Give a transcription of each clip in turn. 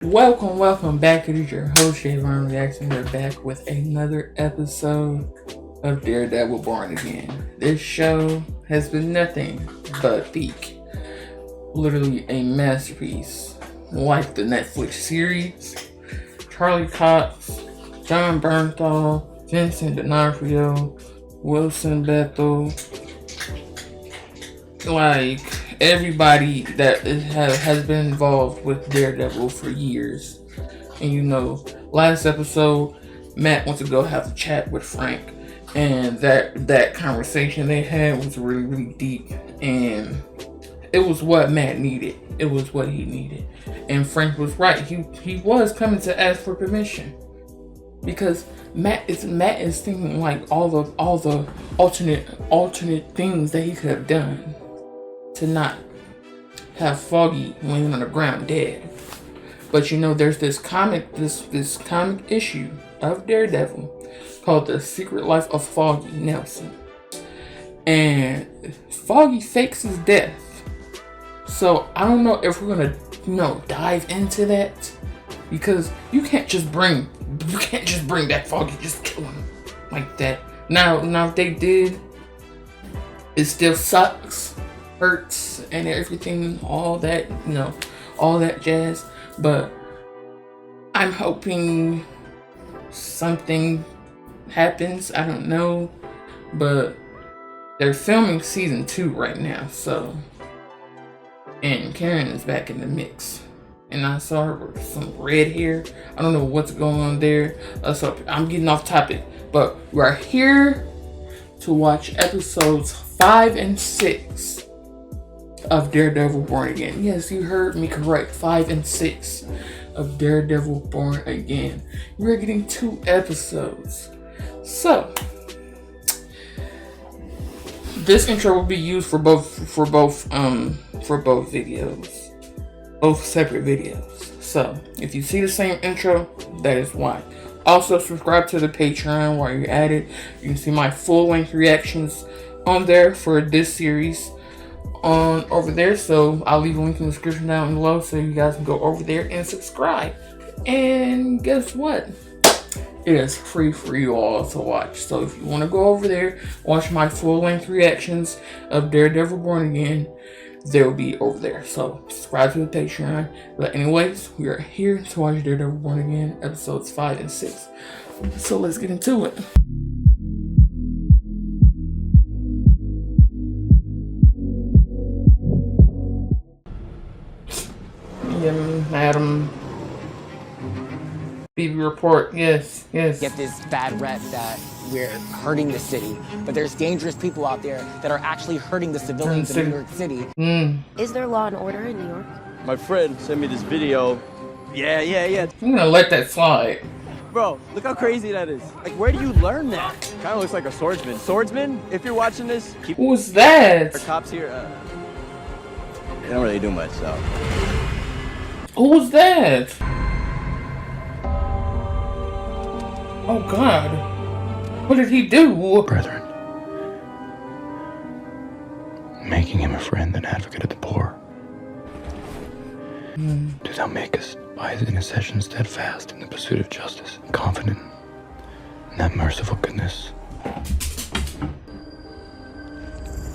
Welcome back. It is your host, Javon Reaction. We're back with another episode of Daredevil Born Again. This show has been nothing but peak. Literally a masterpiece. Like the Netflix series, Charlie Cox, John Bernthal, Vincent D'Onofrio, Wilson Bethel, like everybody that has been involved with Daredevil for years. And you know, last episode, Matt went to go have a chat with Frank, and that conversation they had was really deep, and it was what Matt needed. It was what he needed, and Frank was right. He was coming to ask for permission because Matt is thinking like all the alternate things that he could have done to not have Foggy laying on the ground dead. But you know, there's this comic issue of Daredevil called The Secret Life of Foggy Nelson. And Foggy fakes his death. So I don't know if we're gonna, dive into that. Because you can't just bring back Foggy, just kill him like that. Now if they did, it still sucks, hurts, and everything, all that, all that jazz. But I'm hoping something happens. I don't know, but they're filming season 2 right now, so, and Karen is back in the mix, and I saw her with some red hair. I don't know what's going on there. So I'm getting off topic, but we're here to watch episodes 5 and 6 of Daredevil Born Again. Yes, you heard me correct. 5 and 6 of Daredevil Born Again. We're getting 2 episodes. So this intro will be used for both videos, both separate videos. So if you see the same intro, that is why. Also, subscribe to the Patreon while you're at it. You can see my full-length reactions on there for this series on over there. So I'll leave a link in the description down below so you guys can go over there and subscribe. And guess what? It is free for you all to watch. So if you want to go over there, watch my full-length reactions of Daredevil Born Again, they'll be over there. So subscribe to the Patreon. But anyways, we are here to watch Daredevil Born Again, episodes 5 and 6. So let's get into it. Madam BB report, yes. Get this bad rep that we're hurting the city, but there's dangerous people out there that are actually hurting the civilians in New York City. Is there law and order in New York? My friend sent me this video. Yeah. I'm gonna let that slide. Bro, look how crazy that is. Like, where do you learn that? Kind of looks like a swordsman. Swordsman, if you're watching this, keep... Who's that? The cops here, they don't really do much, so... Who's that? Oh God. What did he do? Brethren, making him a friend and advocate of the poor. Do thou make us by his intercession steadfast in the pursuit of justice, and confident in that merciful goodness.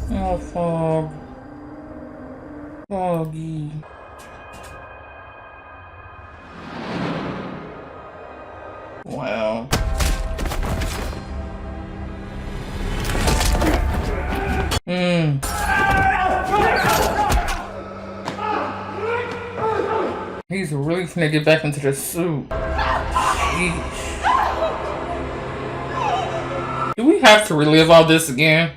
Oh, Foggy. Wow. He's really finna get back into the suit. Sheesh. Do we have to relive all this again?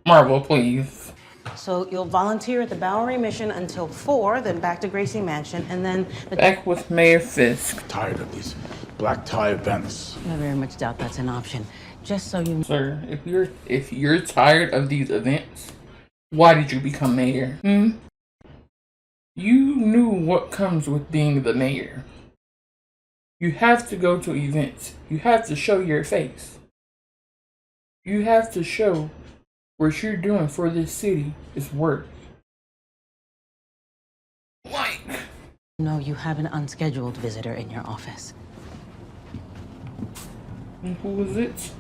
Marvel, please. So you'll volunteer at the Bowery Mission until 4, then back to Gracie Mansion, and then... Back with Mayor Fisk. Tired of these black tie events. I very much doubt that's an option. Just so you... Sir, if you're tired of these events, why did you become mayor? You knew what comes with being the mayor. You have to go to events. You have to show your face. You have to show what you're doing for this city is work. Like, No, you have an unscheduled visitor in your office. And who is it?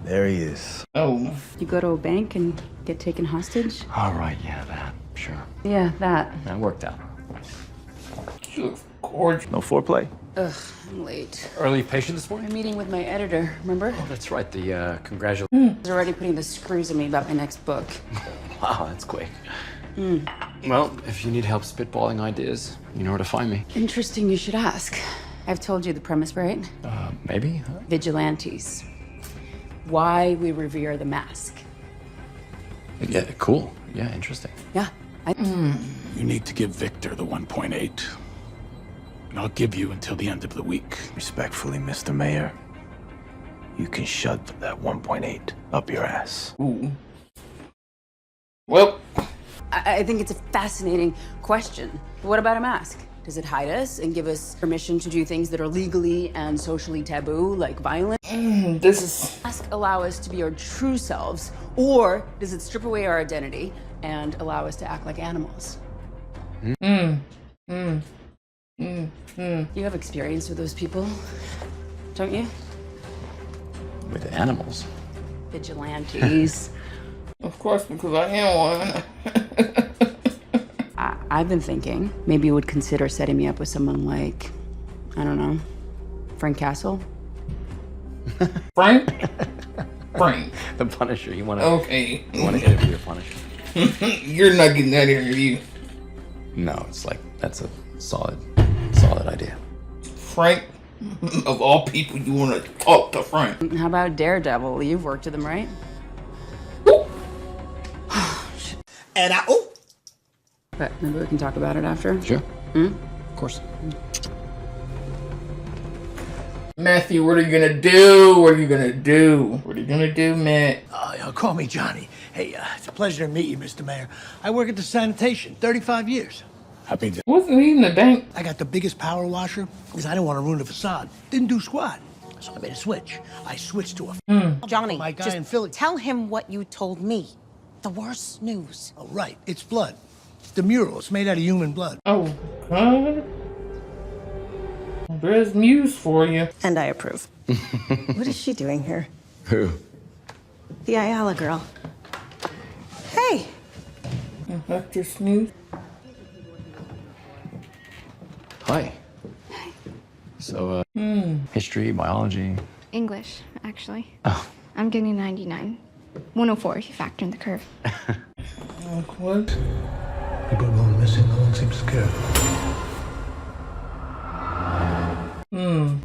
There he is. Oh. You go to a bank and get taken hostage? All right, yeah, that. Sure. Yeah, that. That worked out. She looks gorgeous. No foreplay? Ugh, I'm late. Early patient this morning? I'm meeting with my editor, remember? Oh, that's right. The congratulations. He's already putting the screws in me about my next book. Wow, that's quick. Well, if you need help spitballing ideas, you know where to find me. Interesting you should ask. I've told you the premise, right? Maybe? Vigilantes. Why we revere the mask. Yeah, cool. Yeah, interesting. Yeah. You need to give Victor the 1.8. And I'll give you until the end of the week. Respectfully, Mr. Mayor, you can shove that 1.8 up your ass. Ooh. Well. I think it's a fascinating question. What about a mask? Does it hide us and give us permission to do things that are legally and socially taboo, like violence? This is... Mask allow us to be our true selves, or does it strip away our identity and allow us to act like animals? You have experience with those people, don't you? With animals? Vigilantes. Of course, because I am one. I've been thinking maybe you would consider setting me up with someone like, I don't know, Frank Castle. Frank? Frank. The Punisher. You want to? Okay. You want to interview a Punisher? You're not getting that interview. No, it's like that's a solid idea. Frank, of all people, you want to talk to Frank. How about Daredevil? You've worked with him, right? And But maybe we can talk about it after. Sure. Of course. Matthew, what are you gonna do? What are you gonna do? What are you gonna do, Matt? call me Johnny. Hey, it's a pleasure to meet you, Mr. Mayor. I work at the sanitation, 35 years. Happy to. Wasn't he in the bank? I got the biggest power washer because I didn't want to ruin the facade. Didn't do squat. So I made a switch. I switched to a Johnny, my guy just in Philly. tell him what you told me. The worst news. Oh, right. It's blood. It's the mural. It's made out of human blood. Oh, God. There's Muse for you. And I approve. What is she doing here? Who? The Ayala girl. Hey! Actress Muse. Hi. So, history, biology. English, actually. Oh. I'm getting 99. 104 if you factor in the curve. What? People are going missing. No one seems to care.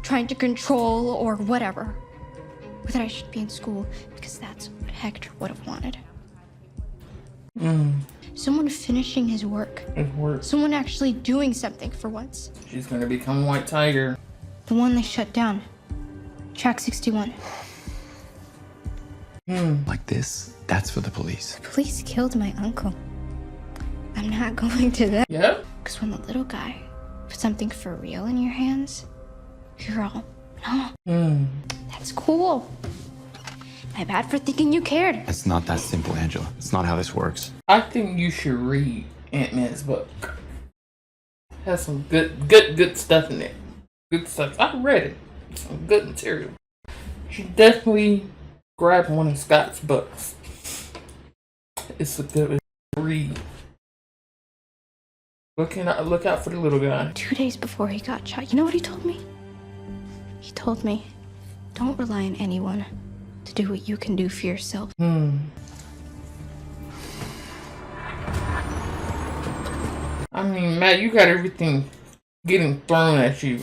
Trying to control or whatever. Whether I should be in school, because that's what Hector would have wanted. Someone finishing his work. His work. Someone actually doing something for once. She's gonna become White Tiger. The one they shut down. Track 61. Like this, that's for the police. The police killed my uncle. I'm not going to that. Yeah? Because when the little guy put something for real in your hands, you're all, no. That's cool. My bad for thinking you cared. It's not that simple, Angela. It's not how this works. I think you should read Ant-Man's book. Has some good stuff in it. Good stuff. I read it. Some good material. You should definitely grab one of Scott's books. It's a good read. Look out for the little guy. 2 days before he got shot, you know what he told me? He told me, don't rely on anyone to do what you can do for yourself. I mean, Matt, you got everything getting thrown at you.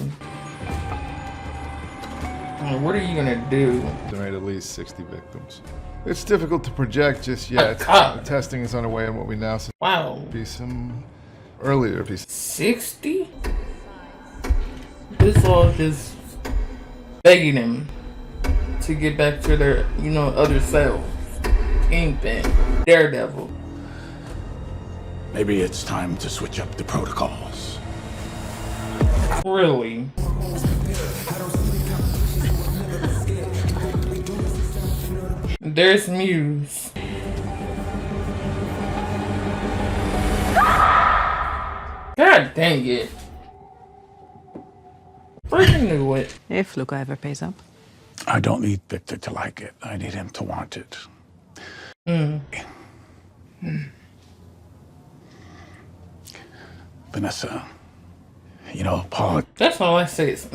What are you gonna do? Estimate at least 60 victims. It's difficult to project just yet. God. Testing is underway and what we now see Wow. be some earlier pieces. 60? This all just begging him to get back to their, other selves. Kingpin, Daredevil. Maybe it's time to switch up the protocols. Really? There's Muse. God God dang it. Freaking knew it. If Luca ever pays up. I don't need Victor to like it. I need him to want it. Vanessa, you know, Paul. That's all I say is,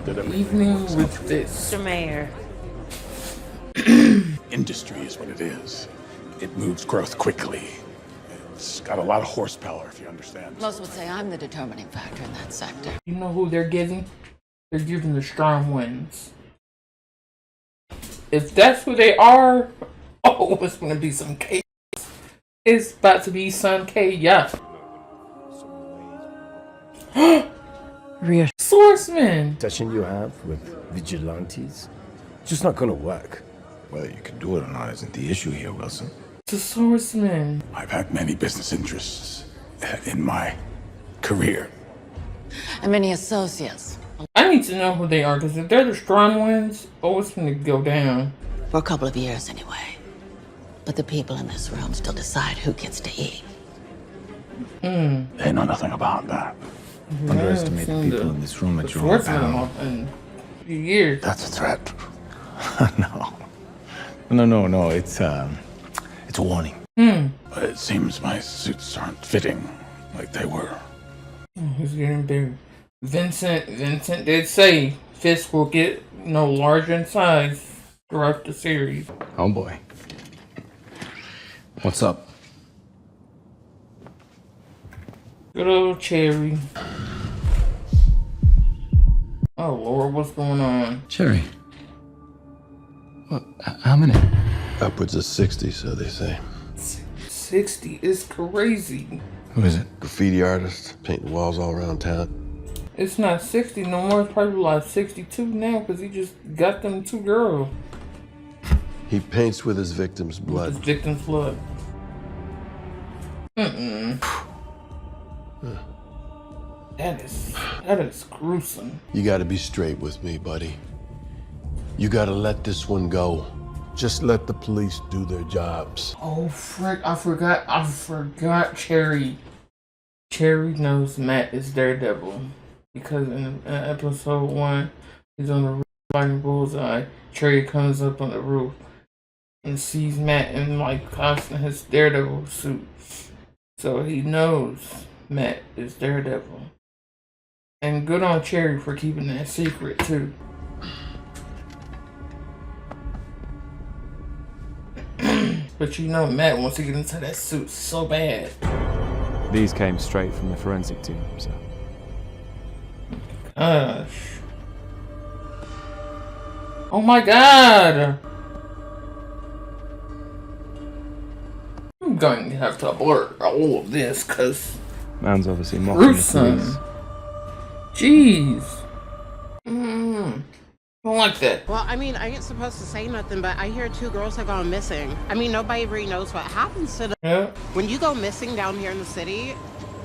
Evening with this. Mr. Mayor. Industry is what it is. It moves growth quickly. It's got a lot of horsepower, if you understand. Most would say I'm the determining factor in that sector. You know who they're giving? They're giving the strong ones. If that's who they are, oh, it's gonna be some chaos. It's about to be some chaos. Swordsman. Session you have with vigilantes, just not gonna work. Whether you can do it or not isn't the issue here, Wilson. The swordsman. I've had many business interests in my career. And many associates. I need to know who they are, because if they're the strong ones, oh, it's gonna go down. For a couple of years anyway. But the people in this room still decide who gets to eat. They know nothing about that. Underestimate the people in this room at your own peril. In a few years. That's a threat. No. It's a warning. It seems my suits aren't fitting like they were. He's getting bigger. Vincent did say Fisk will get, larger in size throughout the series. Oh boy. What's up? Good old Cherry. Oh Lord, what's going on? Cherry. What? How many? Upwards of 60, so they say. 60 is crazy. Who is it? Graffiti artist, painting walls all around town. It's not 60 no more. It's probably like 62 now because he just got them 2 girls. He paints with his victim's blood. His victim's blood. That is gruesome. You gotta be straight with me, buddy. You gotta let this one go. Just let the police do their jobs. Oh frick, I forgot Cherry. Cherry knows Matt is Daredevil. Because in episode 1, he's on the roof fighting Bullseye. Cherry comes up on the roof and sees Matt in his Daredevil suit. So he knows Matt is Daredevil. And good on Cherry for keeping that secret too. But Matt wants to get into that suit so bad. These came straight from the forensic team, so. Gosh. Oh my god! I'm going to have to blur all of this, cause man's obviously mocking the police. Jeez. I don't like that. Well, I mean, I ain't supposed to say nothing, but I hear 2 girls have gone missing. I mean, nobody really knows what happens to them. Yeah. When you go missing down here in the city,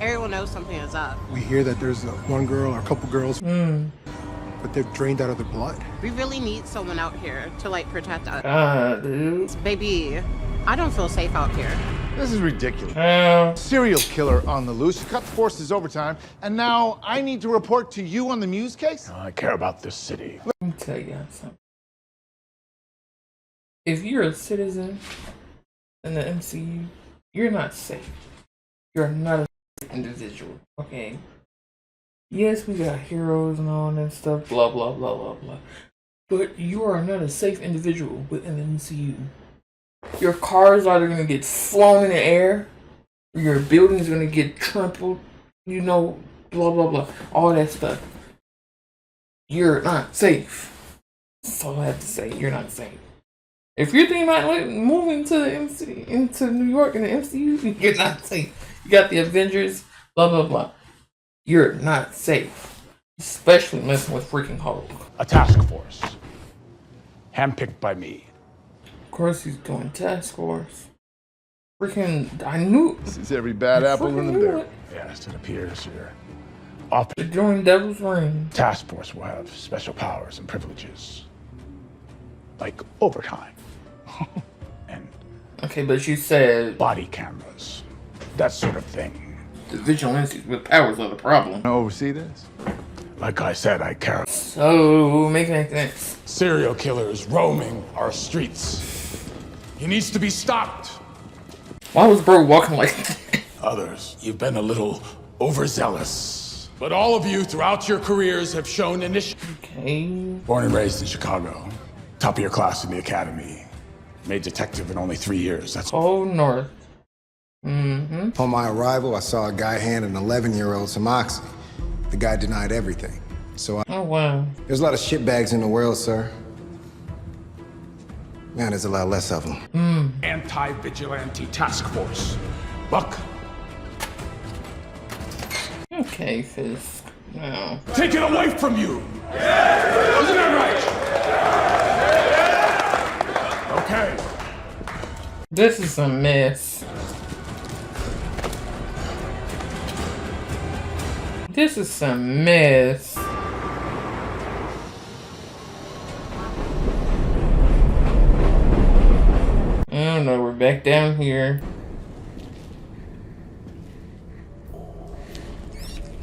everyone knows something is up. We hear that there's one girl or a couple girls, but they're drained out of their blood. We really need someone out here to, protect us. Dude. Baby, I don't feel safe out here. This is ridiculous. Serial killer on the loose, cut the forces overtime, and now I need to report to you on the Muse case? I care about this city. Let me tell you something. If you're a citizen in the MCU, you're not safe. You're not a safe individual, okay? Yes, we got heroes and all that stuff, blah, blah, blah, blah, blah. But you are not a safe individual within the MCU. Your cars are either going to get flown in the air, or your building is going to get trampled, blah, blah, blah. All that stuff. You're not safe. That's all I have to say. You're not safe. If you're thinking about moving to the into New York in the MCU, you're not safe. You got the Avengers, blah, blah, blah. You're not safe. Especially messing with freaking Hulk. A task force. Handpicked by me. Of course he's doing task force. Freaking, I knew. Sees every bad apple in the barrel. Yes, it appears you're They're doing Devil's Reign. Task force will have special powers and privileges. Like overtime. Okay, but you said body cameras. That sort of thing. The vigilantes with powers are the problem. Oversee this? Like I said, I care. So, make sense. Serial killers roaming our streets. He needs to be stopped. Why was bro walking like that? Others, you've been a little overzealous. But all of you throughout your careers have shown initiative. Okay. Born and raised in Chicago. Top of your class in the academy. Made detective in only 3 years. That's all north. Mm-hmm. On my arrival, I saw a guy hand an 11-year-old some oxy. The guy denied everything. So oh, wow. There's a lot of shitbags in the world, sir. Man, there's a lot less of them. Anti-vigilante task force. Buck. Okay, Fisk. No. Take it away from you! Wasn't that right? Okay. This is a mess. This is some mess. I don't know, we're back down here.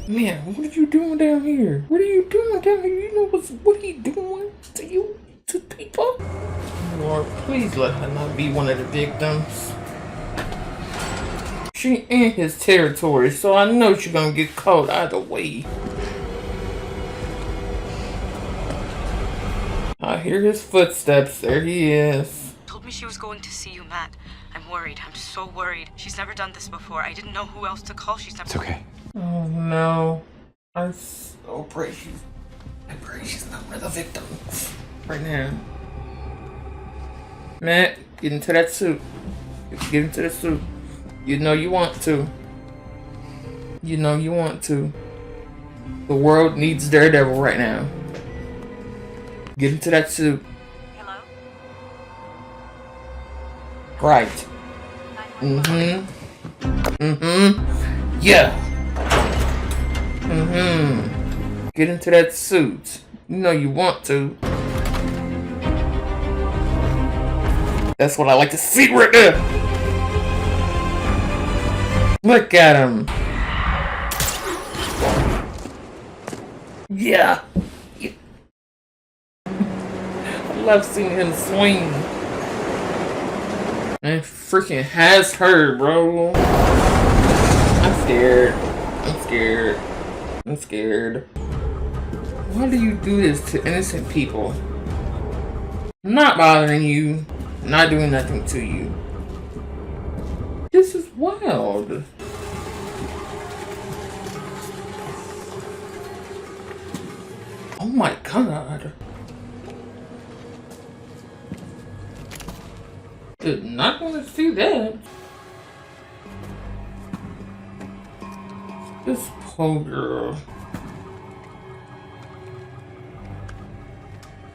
Man, what are you doing down here? What are you doing down here? You know what he doing to you, to people? Lord, please let her not be one of the victims. She in his territory, so I know she's gonna get caught either way. I hear his footsteps. There he is. Told me she was going to see you, Matt. I'm worried. I'm so worried. She's never done this before. I didn't know who else to call. She's never. It's okay. Oh no. I pray she's not one of the victims. Right now. Matt, get into that suit. Get into the suit. You know you want to. You know you want to. The world needs Daredevil right now. Get into that suit. Hello? Right. Mm-hmm. Mm-hmm. Yeah. Mm-hmm. Get into that suit. You know you want to. That's what I like to see right there. Look at him. Yeah. I love seeing him swing. It freaking has her, bro. I'm scared. I'm scared. I'm scared. Why do you do this to innocent people? I'm not bothering you. I'm not doing nothing to you. This is wild. Oh my god. Did not want to see that. This poor girl.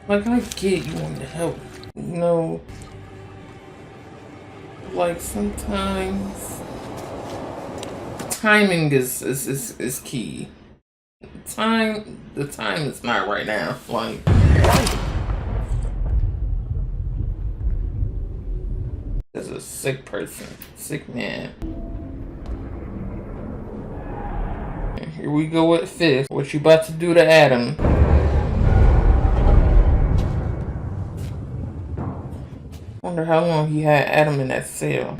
Like, I get you want to help. You know, like sometimes timing is key. The time is not right now. Like, as a sick person, sick man. And here we go with Fisk. What you about to do to Adam? Wonder how long he had Adam in that cell.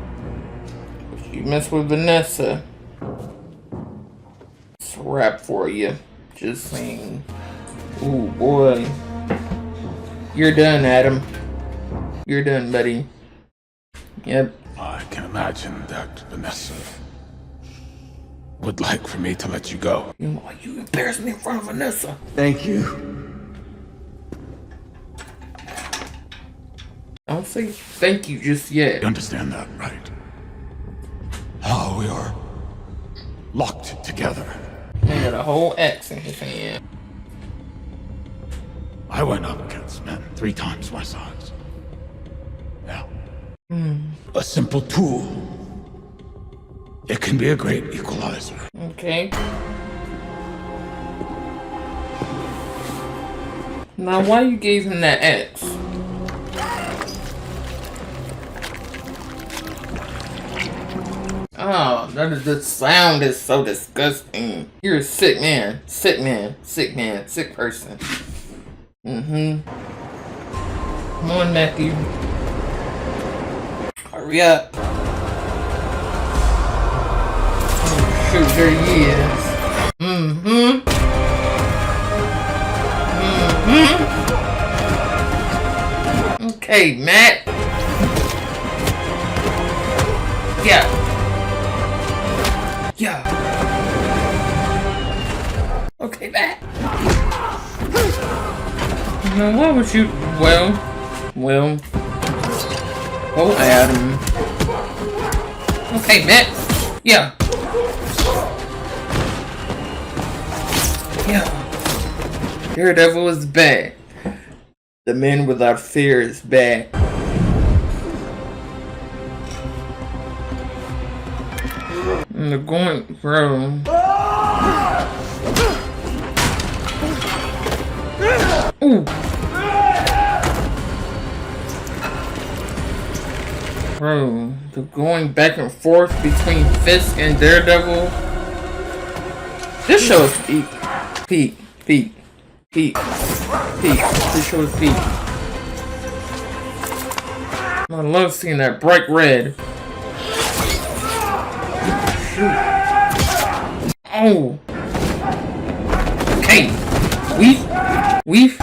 If you mess with Vanessa, it's a wrap for you. Just saying. Ooh, boy. You're done, Adam. You're done, buddy. Yep. I can imagine that Vanessa would like for me to let you go. You embarrassed me in front of Vanessa. Thank you. Don't say thank you just yet. You understand that, right? How we are locked together. He got a whole axe in his hand. I went up against men 3 times my size. Now, a simple tool. It can be a great equalizer. Okay. Now, why you gave him that axe? Oh, The sound is so disgusting. You're a sick man. Sick man. Sick man. Sick person. Come on, Matthew. Hurry up. Oh, shoot, there he is. Okay, Matt. Yeah. Okay, Matt. Now, why would you? Well. Oh, Adam. Okay, Matt. Yeah. Daredevil is back. The man without fear is back. And they're going, bro. Ooh. Bro, they're going back and forth between Fisk and Daredevil. This show is peak. This show is peak. I love seeing that bright red. Shoot. Oh. Okay. We've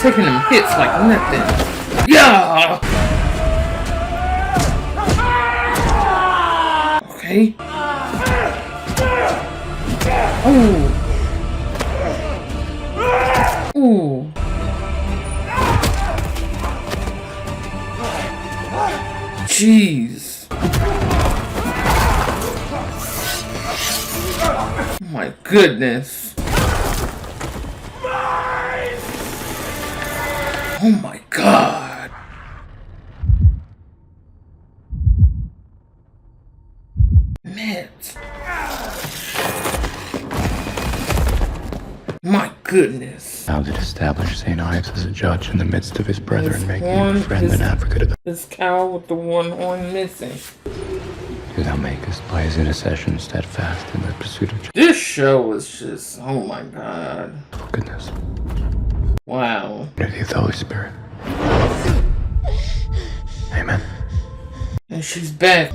taking them hits like nothing. Yeah. Okay. Oh. Ooh. Jeez. Oh my goodness. Oh my God. Matt. My goodness. Now that established St. Ives as a judge in the midst of his brethren, making him a friend and advocate of the... This cow with the one horn missing. Do thou makest by his intercession steadfast in the pursuit of justice. This show is just, oh my God. Oh, goodness. Wow. Unity of the Holy Spirit. Amen. And she's back.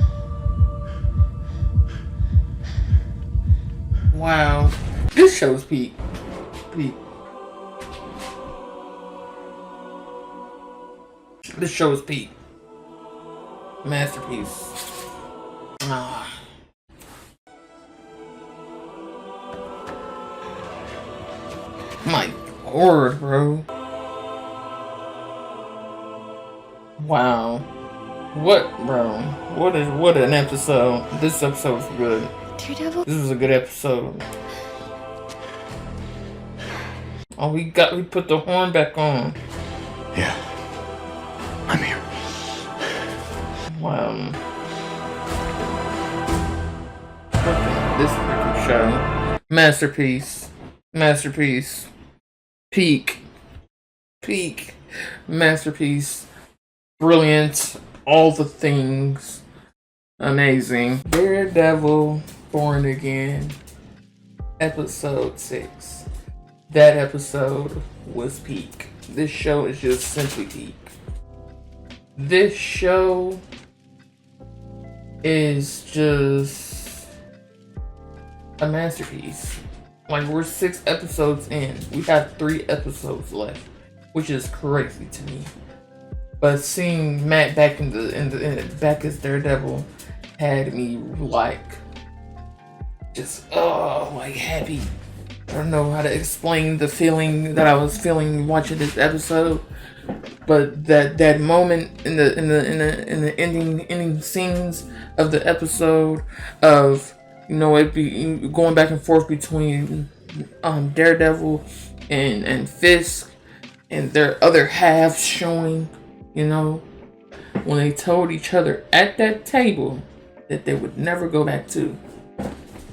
Wow. This show's peak. This show is peak. Masterpiece. My Lord, bro. Wow. What, bro? What an episode. This episode was good. Daredevil? This was a good episode. Oh, we put the horn back on. Yeah. I'm here. Wow. This freaking show. Masterpiece. Peak. Masterpiece. Brilliant. All the things. Amazing. Daredevil Born Again. Episode 6. That episode was peak. This show is just simply peak. This show is just a masterpiece. Like, we're 6 episodes in. We have 3 episodes left, which is crazy to me. But seeing Matt back back as Daredevil had me like just like happy. I don't know how to explain the feeling that I was feeling watching this episode, but that moment in the ending scenes of the episode of, you know, it be going back and forth between Daredevil and Fisk and their other halves showing, you know, when they told each other at that table that they would never go back to.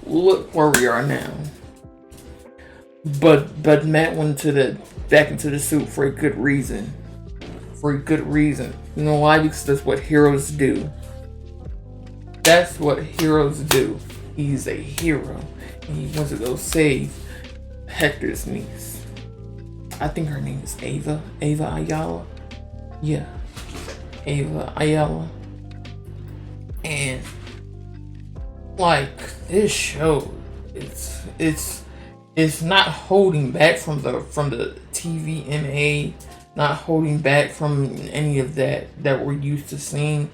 Look where we are now. But Matt went back into the suit for a good reason. You know why? Because that's what heroes do. That's what heroes do. He's a hero. And he wants to go save Hector's niece. I think her name is Ava. Ava Ayala. Yeah. Ava Ayala. And like this show, it's not holding back from the TVMA, not holding back from any of that we're used to seeing,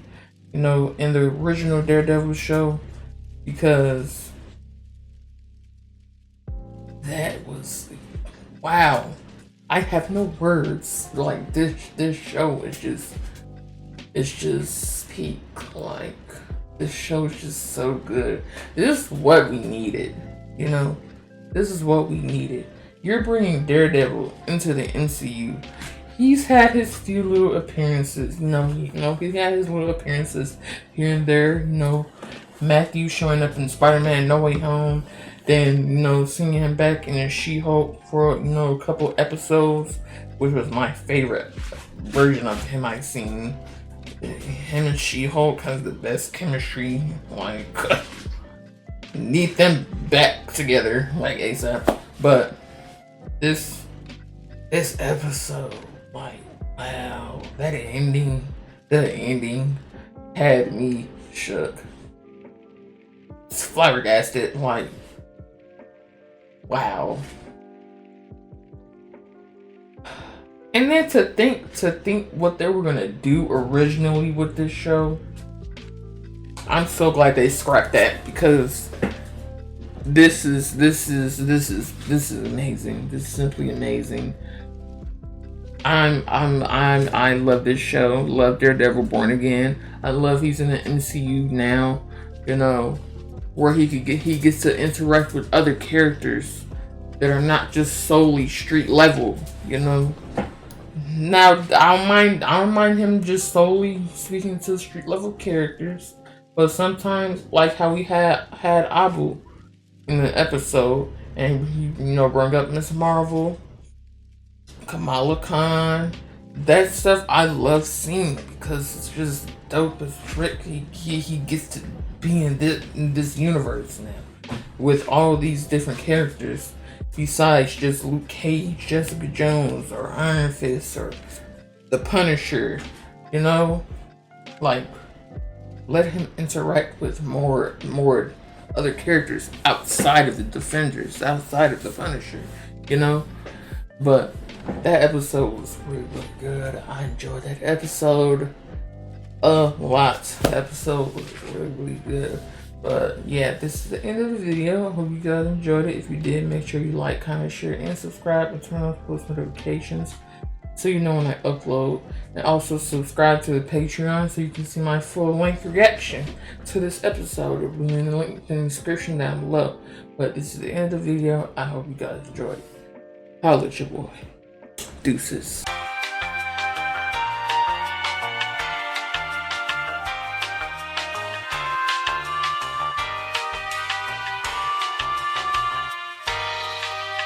you know, in the original Daredevil show, because that was, wow. I have no words. Like this show is just peak. Like this show is just so good. This is what we needed, you know. This is what we needed. You're bringing Daredevil into the MCU. He's had his few little appearances, you know, he's had his little appearances here and there, you know, Matthew showing up in Spider-Man No Way Home, then, you know, seeing him back in She-Hulk for, you know, a couple episodes, which was my favorite version of him I've seen. Him and She-Hulk has the best chemistry, like, need them back together, like, ASAP. But this episode, like, wow, the ending had me shook. It's flabbergasted, like, wow. And then to think what they were gonna do originally with this show, I'm so glad they scrapped that, because this is amazing. This is simply amazing. I love this show. Love Daredevil Born Again. I love he's in the MCU now, you know, where he gets to interact with other characters that are not just solely street level, you know. Now I don't mind him just solely speaking to street level characters, but sometimes, like how we had Abu in the episode, and he, you know, brought up Miss Marvel, Kamala Khan, that stuff I love seeing, because it's just dope as frick. He gets to be in this universe now with all these different characters besides just Luke Cage, Jessica Jones, or Iron Fist, or the Punisher, you know, like, let him interact with more other characters outside of the Defenders, outside of the Punisher, you know. But that episode was really, really good. I enjoyed that episode a lot. The episode was really, really good. But yeah, this is the end of the video. I hope you guys enjoyed it. If you did, make sure you like, comment, share, and subscribe, and turn on post notifications so you know when I upload. And also subscribe to the Patreon so you can see my full-length reaction to this episode. It will be in the link in the description down below. But this is the end of the video. I hope you guys enjoyed it. Holla at your boy. Deuces.